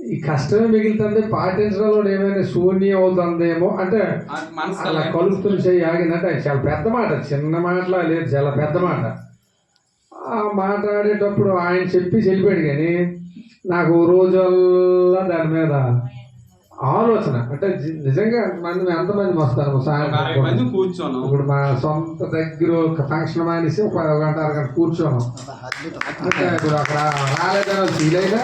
ఈ కష్టమే మిగులుతుంది. పాటించడంలో ఏమైనా శూన్యం అవుతుందేమో అంటే అలా కలుపుతులు చేయి ఆగిందంటే చాలా పెద్ద మాట, చిన్న మాటలా లేదు, చాలా పెద్ద మాట. ఆ మాట్లాడేటప్పుడు ఆయన చెప్పి వెళ్ళిపోయాడు, కానీ నాకు రోజుల్లా దాని మీద ఆలోచన. అంటే నిజంగా ఎంతమంది వస్తారు సాయంత్రం కూర్చోను. ఇప్పుడు మా సొంత దగ్గర ఒక ఫంక్షన్ మానేసి ఒక గంట అరగంట కూర్చోను. అంటే ఇప్పుడు అక్కడ రాలేదని ఫీల్ అయినా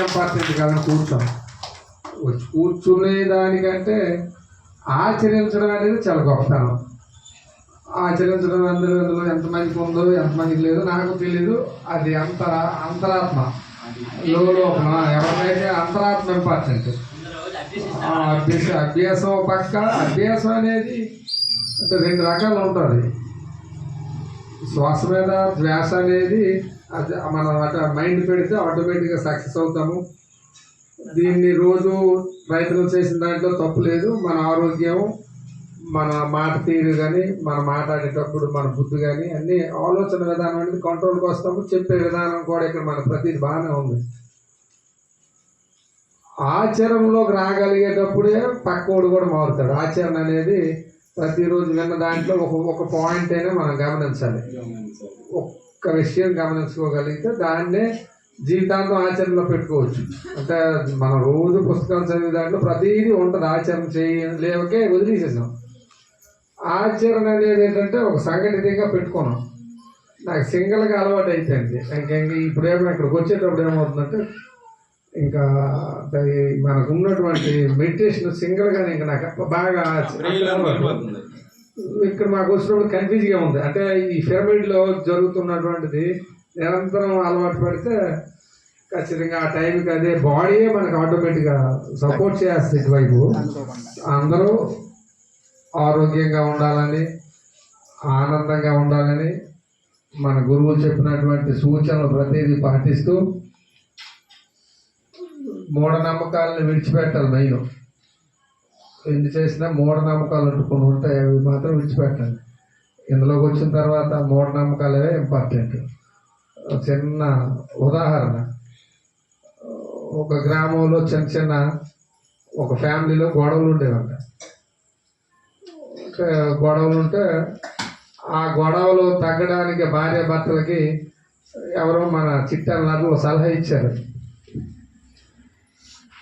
ఇంపార్టెంట్ కాదని కూర్చోను. వచ్చి కూర్చునే దానికంటే ఆచరించడం అనేది చాలా గొప్పతనం. ఆచరించడం అందులో ఎంతమందికి ఉందో ఎంతమందికి లేదో నాకు తెలీదు. అది అంతరాత్మ లోపల ఎవరికైతే అంతరాత్మ ఇంపార్టెంట్. అభ్యాసం పక్క అభ్యాసం అనేది అంటే 2 రకాలు ఉంటుంది. శ్వాస మీద ధ్యాస అనేది అది మనం మైండ్ పెడితే ఆటోమేటిక్గా సక్సెస్ అవుతాము. దీన్ని రోజు ప్రయత్నం చేసిన దాంట్లో తప్పు లేదు. మన ఆరోగ్యం, మన మాట తీరు కానీ, మన మాట్లాడేటప్పుడు మన బుద్ధి కానీ అన్నీ ఆలోచన విధానం అనేది కంట్రోల్కి వస్తాము. చెప్పే విధానం కూడా ఇక్కడ మన ప్రతిదీ బాగానే ఉంది. ఆచరణలోకి రాగలిగేటప్పుడే పక్కోడు కూడా మారుతాడు. ఆచరణ అనేది ప్రతిరోజు విన్న దాంట్లో ఒక పాయింట్ అయినా మనం గమనించాలి. ఒక్క విషయం గమనించుకోగలిగితే దాన్నే జీవితాంతం ఆచరణలో పెట్టుకోవచ్చు. అంటే మనం రోజు పుస్తకాలు చదివే దాంట్లో ప్రతిదీ ఉంటుంది. ఆచరణ లేవకే వదిలేసేసాం. ఆచరణ అనేది ఏంటంటే ఒక సంఘటితంగా పెట్టుకున్నాం. నాకు సింగిల్గా అలవాటు అయిపోయింది. ఇప్పుడేమో ఇక్కడికి వచ్చేటప్పుడు ఏమవుతుందంటే ఇంకా మనకు ఉన్నటువంటి మెడిటేషన్ సింగిల్గానే ఇంకా నాకు బాగా ఇక్కడ మాకు వచ్చినప్పుడు కన్ఫ్యూజ్గా ఉంది. అంటే ఈ పిరమిడ్లో జరుగుతున్నటువంటిది నిరంతరం అలవాటు పడితే ఖచ్చితంగా ఆ టైంకి అదే బాడీయే మనకు ఆటోమేటిక్గా సపోర్ట్ చేస్తుంది. ఇటువైపు అందరూ ఆరోగ్యంగా ఉండాలని, ఆనందంగా ఉండాలని మన గురువులు చెప్పినటువంటి సూచనలు ప్రతిదీ పాటిస్తూ మూఢనమ్మకాలను విడిచిపెట్టాలి. మెయిన్ ఎన్ని చేసినా మూఢనమ్మకాలు అంటుకొని ఉంటాయి, అవి మాత్రం విడిచిపెట్టాలి. ఇందులోకి వచ్చిన తర్వాత మూఢనమ్మకాలే ఇంపార్టెంట్. చిన్న ఉదాహరణ, ఒక గ్రామంలో చిన్న ఒక ఫ్యామిలీలో గొడవలు ఉండేవంట. గొడవలు ఉంటే ఆ గొడవలు తగ్గడానికి భార్య భర్తలకి ఎవరో మన చిట్టాలకు సలహా ఇచ్చారు.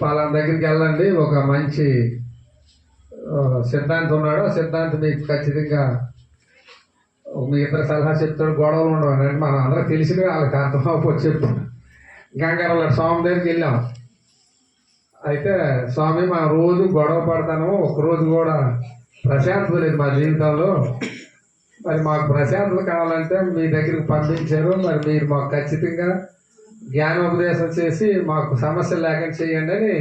వాళ్ళ దగ్గరికి వెళ్ళండి, ఒక మంచి సిద్ధాంతి ఉన్నాడు, ఆ సిద్ధాంతి మీకు ఖచ్చితంగా మీ ఇద్దరు సలహా చెప్తాడు, గొడవలు ఉండవు అని. మనం అందరూ తెలిసిన వాళ్ళకి అర్థం అవ్వకపోతే చెప్తాం. గంగారాల స్వామి దగ్గరికి వెళ్ళాం. అయితే స్వామి, మా రోజు గొడవ పడతాను, ఒకరోజు కూడా ప్రశాంతత లేదు మా జీవితంలో. మరి మాకు ప్రశాంతత కావాలంటే మీ దగ్గరికి పంపించారు, మరి మీరు మాకు ఖచ్చితంగా జ్ఞానోపదేశం చేసి మాకు సమస్య లేకుండా చేయండి అని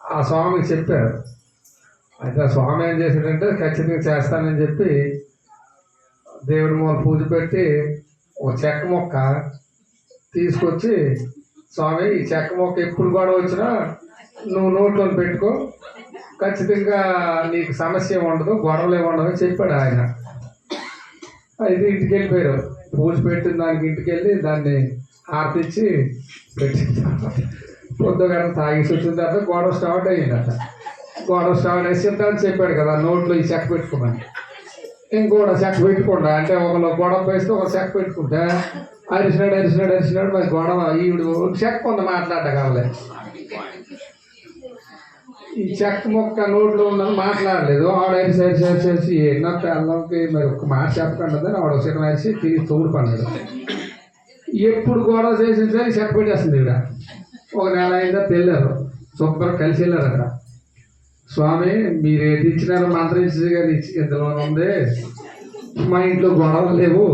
ఆ స్వామికి చెప్పారు. అయితే ఆ స్వామి ఏం చేశాడంటే ఖచ్చితంగా చేస్తానని చెప్పి దేవుడి మూల పూజ పెట్టి ఒక చెక్క మొక్క తీసుకొచ్చి, స్వామి ఈ చెక్క మొక్క ఎప్పుడు కూడా వచ్చినా నువ్వు నోట్లో పెట్టుకో, ఖచ్చితంగా నీకు సమస్య ఉండదు, గొడవలు ఉండదు అని చెప్పాడు ఆయన. అయితే ఇంటికి వెళ్ళిపోయారు. పూజ పెట్టిన దానికి ఇంటికి వెళ్ళి దాన్ని ఆర్తిచ్చి పెట్టి పొద్దుగా తాగేసి వచ్చిన తర్వాత గొడవ స్టార్ట్ అయ్యిందట. గొడవ స్టార్ట్ అయ్యి సిద్ధాంతి చెప్పాడు కదా నోట్లో ఈ చెక్క పెట్టుకోమని. ఇంకోటి చెక్క పెట్టుకుంటా అంటే ఒకళ్ళు గొడవ వేస్తే ఒక చెక్క పెట్టుకుంటా అరిసినాడు మరి గొడవ ఈవిడు చెక్క కొంత మాట్లాడగలలే. ఈ చెక్క మొక్క నోట్లో ఉన్నది మాట్లాడలేదు. ఆవిడ అరిసి ఎన్నో పిల్లలకి మరి ఒక మాట చెప్పకండి ఆవిడ చిన్న అరిసి తిరిగి తోడు పడ్డాడు. ఎప్పుడు గొడవ చేసిన సరే చెక్క పెట్టేస్తుంది ఇక్కడ. ఒక నెల అయిందా పెళ్ళారు, శుభ్రం కలిసి వెళ్ళారు అక్కడ. స్వామి మీరు ఏది ఇచ్చినారో మంత్రం ఇచ్చి కానీ ఇందులో ఉంది, మా ఇంట్లో గొడవలు లేవు,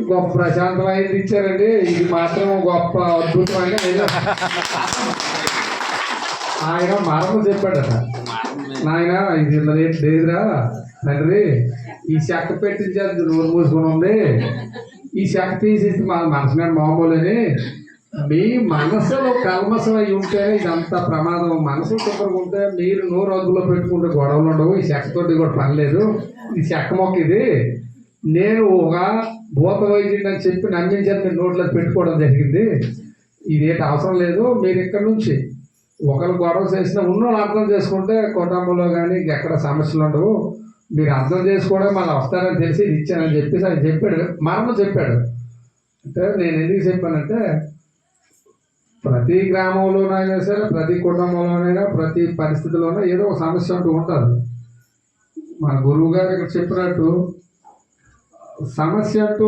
గొప్ప ప్రశాంతమైంది ఇచ్చారండి, ఇది మాత్రం గొప్ప అద్భుతమైన ఆయన మరము చెప్పాడట. నాయన ఇది లేదురా తండ్రి, ఈ చెక్క పెట్టించేది నోరు మూసుకొని ఉంది, ఈ చెక్క తీసేసి మా మనసు మీద మామూలని, మీ మనసులో కల్మసం అయి ఉంటే ఇదంతా ప్రమాదం. మనసు శుభ్రంగా ఉంటే మీరు నోరు అదుపులో పెట్టుకుంటే గొడవలు ఉండవు. ఈ చెక్కతోటి కూడా పని లేదు, ఇది చెక్క మొక్క. ఇది నేను ఒక భూత వైద్యుడు అని చెప్పి నమ్మించారు, మీరు నోట్లో పెట్టుకోవడం జరిగింది. ఇదేంటి అవసరం లేదు, మీరు ఇక్కడ నుంచి ఒకరు గొడవ చేసినా ఉన్నోళ్ళు అర్థం చేసుకుంటే కుటుంబంలో కానీ ఎక్కడ సమస్యలు ఉండవు, మీరు అర్థం చేసుకోవడం మళ్ళీ వస్తారని తెలిసి ఇది ఇచ్చానని చెప్పేసి ఆయన చెప్పాడు. మరణ చెప్పాడు. అంటే నేను ఎందుకు చెప్పానంటే ప్రతి గ్రామంలోనైనా సరే, ప్రతి కుటుంబంలోనైనా, ప్రతి పరిస్థితిలోనైనా ఏదో ఒక సమస్య అంటూ ఉంటుంది. మన గురువు గారు ఇక్కడ చెప్పినట్టు సమస్య అంటూ